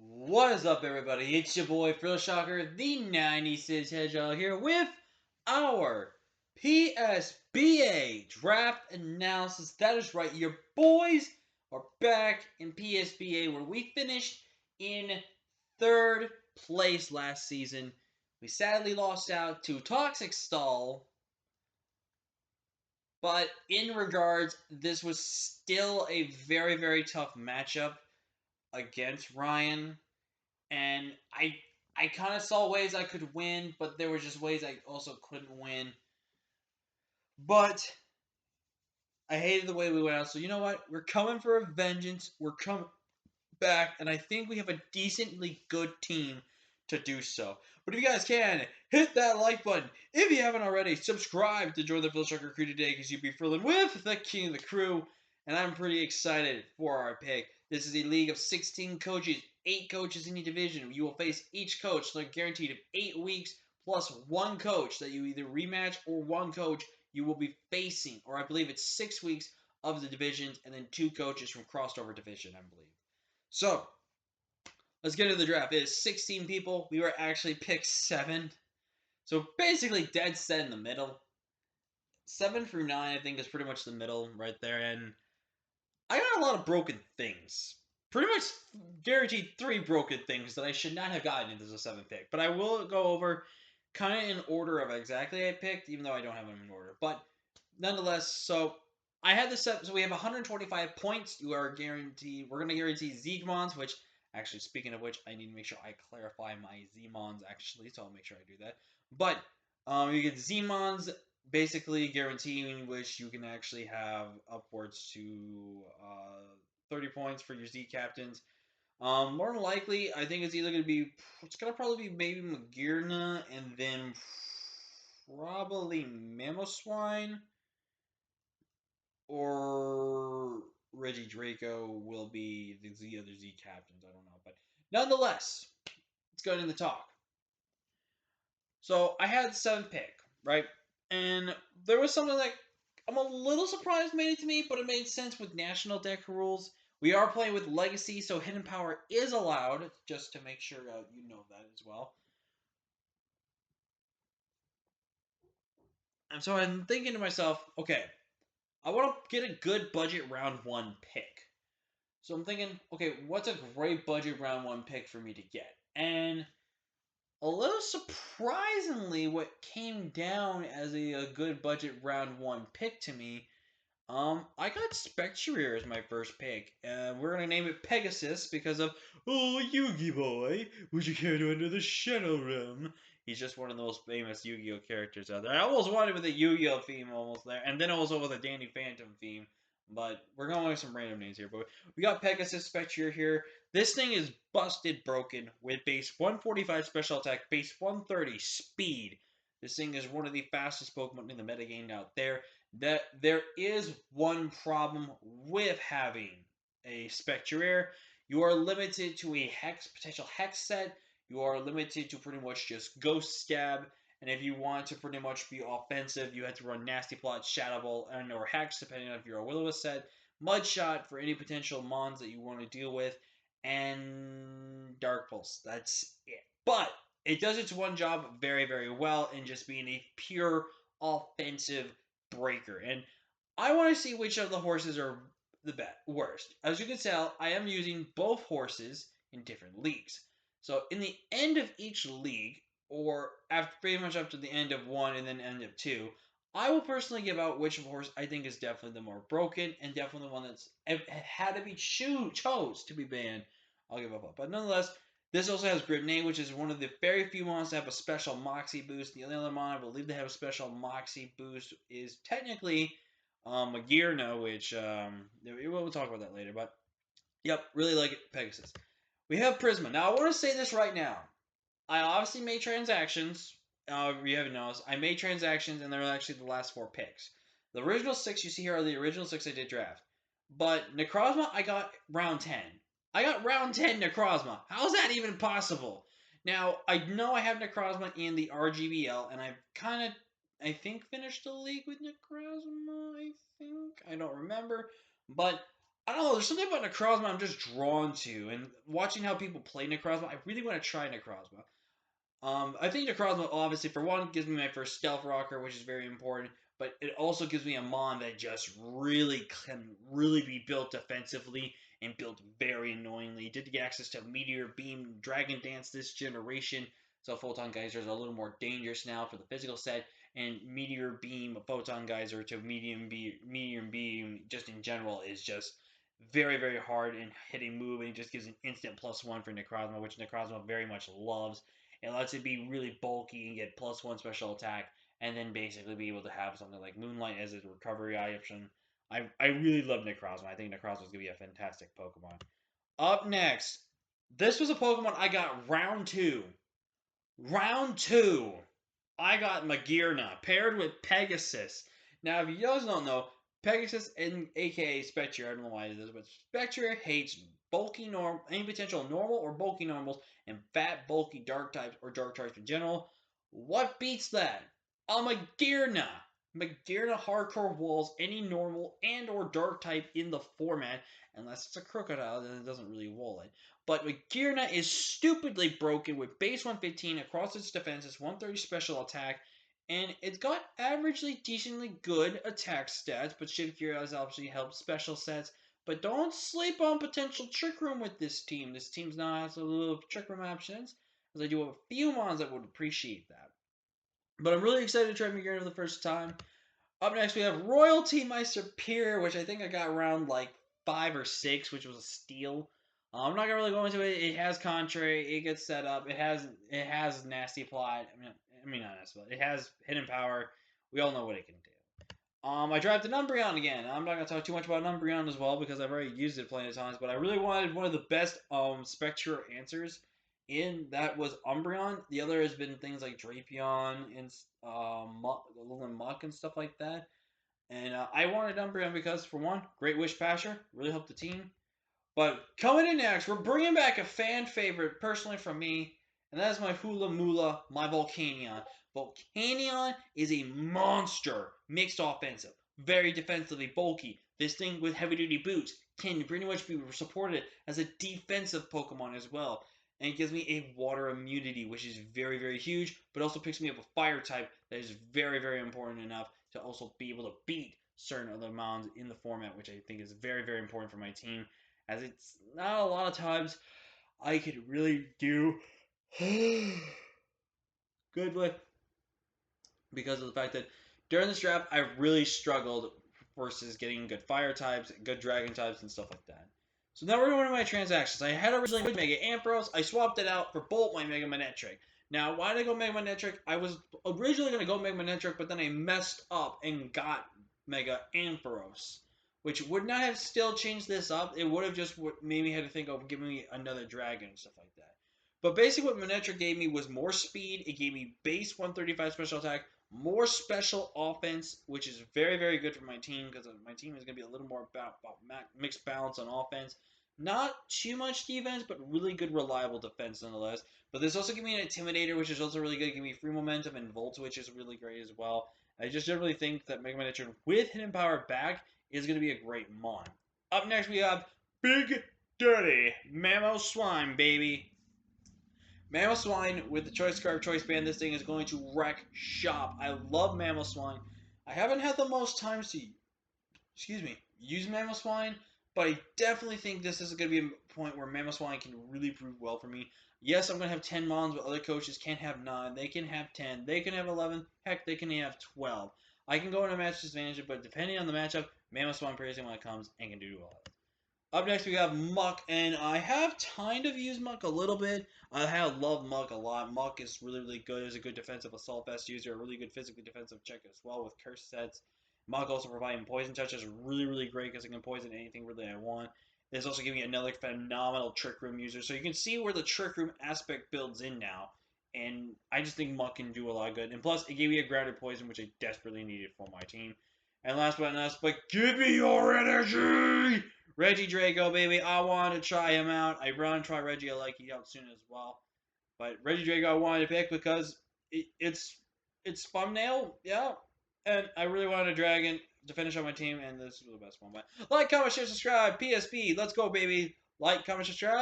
What is up, everybody? It's your boy, Phil Shocker, the 96 Hedgehog here with our PSBA draft analysis. That is right, your boys are back in PSBA where we finished in third place last season. We sadly lost out to Toxic Stall, but in regards, this was still a very, very tough matchup against Ryan. And I kind of saw ways I could win, but there were just ways I also couldn't win. But I hated the way we went out. So you know what? We're coming for a vengeance. We're coming back, and I think we have a decently good team to do so. But if you guys can, hit that like button. If you haven't already, subscribe to join the Phil Strucker crew today because you'll be thrilling with the king of the crew. And I'm pretty excited for our pick. This is a league of 16 coaches, 8 coaches in each division. You will face each coach like guaranteed of 8 weeks plus one coach that you either rematch or one coach you will be facing. Or I believe it's 6 weeks of the divisions and then 2 coaches from crossover division, I believe. So, let's get into the draft. It is 16 people. We were actually picked 7. So, basically, dead set in the middle. 7 through 9, I think, is pretty much the middle right there. And I got a lot of broken things. Pretty much guaranteed 3 broken things that I should not have gotten into the 7th pick. But I will go over kind of in order of exactly I picked, even though I don't have them in order. But nonetheless, so I had this set. So we have 125 points. You are guaranteed. We're gonna guarantee Zegmons, which actually, speaking of which, I need to make sure I clarify my Zmons actually. So I'll make sure I do that. But you get Zmons basically guaranteeing which you can actually have upwards to 30 points for your Z captains. More than likely, I think it's either going to be, it's going to probably be maybe Magirna and then probably Mamoswine or Reggie Draco will be the other Z captains. I don't know. But nonetheless, let's go into the talk. So I had the 7th pick, right? And there was something that I'm a little surprised made it to me, but it made sense with national deck rules. We are playing with Legacy, so Hidden Power is allowed, just to make sure you know that as well. And so I'm thinking to myself, okay, I want to get a good budget round 1 pick. So I'm thinking, okay, what's a great budget round 1 pick for me to get? And a little surprisingly, what came down as a good budget round 1 pick to me, I got Spectrier as my first pick. We're gonna name it Pegasus because of Yugi boy, would you care to enter the Shadow Realm? He's just one of the most famous Yu-Gi-Oh characters out there. I almost wanted with a Yu-Gi-Oh theme almost there, and then also with a Danny Phantom theme. But we're going with some random names here. But we got Pegasus Spectrier here. This thing is busted broken with base 145 special attack, base 130 speed. This thing is one of the fastest Pokemon in the metagame out there. That there is one problem with having a Spectrier. You are limited to a potential hex set. You are limited to pretty much just Ghost Stab. And if you want to pretty much be offensive, you have to run Nasty Plot, Shadow Ball, and or Hex, depending on if you're a Will-O-Wisp set. Mudshot for any potential mons that you want to deal with. And Dark Pulse. That's it. But it does its one job very, very well in just being a pure offensive breaker. And I want to see which of the horses are the worst. As you can tell, I am using both horses in different leagues. So in the end of each league, or after pretty much up to the end of one and then end of two, I will personally give out which horse I think is definitely the more broken and definitely the one that's had to be chose to be banned. I'll give up. But nonetheless, this also has Grenade, which is one of the very few mons to have a special Moxie boost. The only other mon I believe they have a special Moxie boost is technically Magirna, which we'll talk about that later. But yep, really like it, Pegasus. We have Psba. Now I want to say this right now. I obviously made transactions. You haven't noticed. I made transactions, and they're actually the last 4 picks. The original 6 you see here are the original 6 I did draft. But Necrozma, I got round 10. I got round 10 Necrozma. How is that even possible? Now, I know I have Necrozma in the RGBL, and I've kind of, I think, finished the league with Necrozma, I think. I don't remember. But I don't know. There's something about Necrozma I'm just drawn to, and watching how people play Necrozma, I really want to try Necrozma. I think Necrozma, obviously, for one, gives me my first Stealth Rocker, which is very important, but it also gives me a Mon that just really can really be built defensively and built very annoyingly. Did get access to Meteor Beam, Dragon Dance this generation, so Photon Geysers are a little more dangerous now for the physical set, and Meteor Beam, Photon Geyser to Medium Beam, just in general, is just very, very hard and hitting move, and it just gives an instant +1 for Necrozma, which Necrozma very much loves. It lets it be really bulky and get +1 special attack, and then basically be able to have something like Moonlight as a recovery option. I really love Necrozma. I think Necrozma is going to be a fantastic Pokemon. Up next, this was a Pokemon I got round two. Round two, I got Magearna paired with Pegasus. Now, if you guys don't know, Pegasus and aka Spectre, I don't know why it is, but Spectre hates bulky any potential normal or bulky normals, and fat, bulky dark types or dark types in general. What beats that? A Magearna. Magearna hardcore walls any normal and or dark type in the format, unless it's a crocodile, then it doesn't really wall it. But Magearna is stupidly broken with base 115 across its defenses, 130 special attack, and it's got averagely decently good attack stats, but Shift Gear has obviously helped special sets. But don't sleep on potential Trick Room with this team. This team's not has a little Trick Room options, as I do have a few mons that would appreciate that. But I'm really excited to try Magearna for the first time. Up next, we have Royalty, my superior, which I think I got around like 5 or 6, which was a steal. I'm not gonna really go into it. It has contrary. It gets set up. It has nasty plot. I mean not nasty plot. It has hidden power. We all know what it can do. I drafted Umbreon again. I'm not gonna talk too much about Umbreon as well because I've already used it plenty of times. But I really wanted one of the best Spectre answers in that was Umbreon. The other has been things like Drapion and Muck and stuff like that. And I wanted Umbreon because, for one, Great Wish Pasher really helped the team. But coming in next, we're bringing back a fan favorite, personally from me, and that is my Hula Mula, my Volcanion. Volcanion is a monster mixed offensive, very defensively bulky. This thing with heavy duty boots can pretty much be supported as a defensive Pokemon as well. And it gives me a water immunity, which is very, very huge, but also picks me up a fire type that is very, very important enough to also be able to beat certain other mons in the format, which I think is very, very important for my team as it's not a lot of times I could really do good with because of the fact that during this draft I really struggled versus getting good fire types, good dragon types, and stuff like that. So now we're going to my transactions. I had originally Mega Ampharos. I swapped it out for Bolt my Mega Manectric. Now, why did I go Mega Manectric? I was originally going to go Mega Manectric, but then I messed up and got Mega Ampharos, which would not have still changed this up. It would have just made me have to think of giving me another dragon and stuff like that. But basically, what Manectric gave me was more speed. It gave me base 135 special attack, more special offense, which is very, very good for my team because my team is going to be a little more about mixed balance on offense. Not too much defense, but really good, reliable defense nonetheless. But this also gives me an Intimidator, which is also really good. Give me free momentum, and Volt, which is really great as well. I just generally think that Mega Man with Hidden Power back is going to be a great mon. Up next, we have Big Dirty Mamoswine, baby. Mamoswine with the Choice Scarf Choice Band. This thing is going to wreck shop. I love Mamoswine. I haven't had the most time to, use Mamoswine, but I definitely think this is going to be a point where Mamoswine can really prove well for me. Yes, I'm going to have 10 mons, but other coaches can't have 9. They can have 10. They can have 11. Heck, they can have 12. I can go into match disadvantage, but depending on the matchup, Mamoswine praising when it comes and can do well. Up next, we have Muck, and I have kind of used Muck a little bit. I have loved Muck a lot. Muck is really, really good as a good defensive Assault Vest user, a really good physically defensive check as well with curse sets. Muck also providing Poison Touch is really, really great because it can poison anything really I want. It's also giving me another phenomenal Trick Room user. So you can see where the Trick Room aspect builds in now. And I just think Muck can do a lot of good. And plus, it gave me a Grounded Poison, which I desperately needed for my team. And last but not least, but give me your energy! Regidrago, baby. I want to try him out. I want to try Reggie. I like he out soon as well. But Regidrago I wanted to pick because it's thumbnail, yeah. And I really wanted a dragon to finish on my team, and this is the best one. Like, comment, share, subscribe. PSB, let's go, baby. Like, comment, subscribe.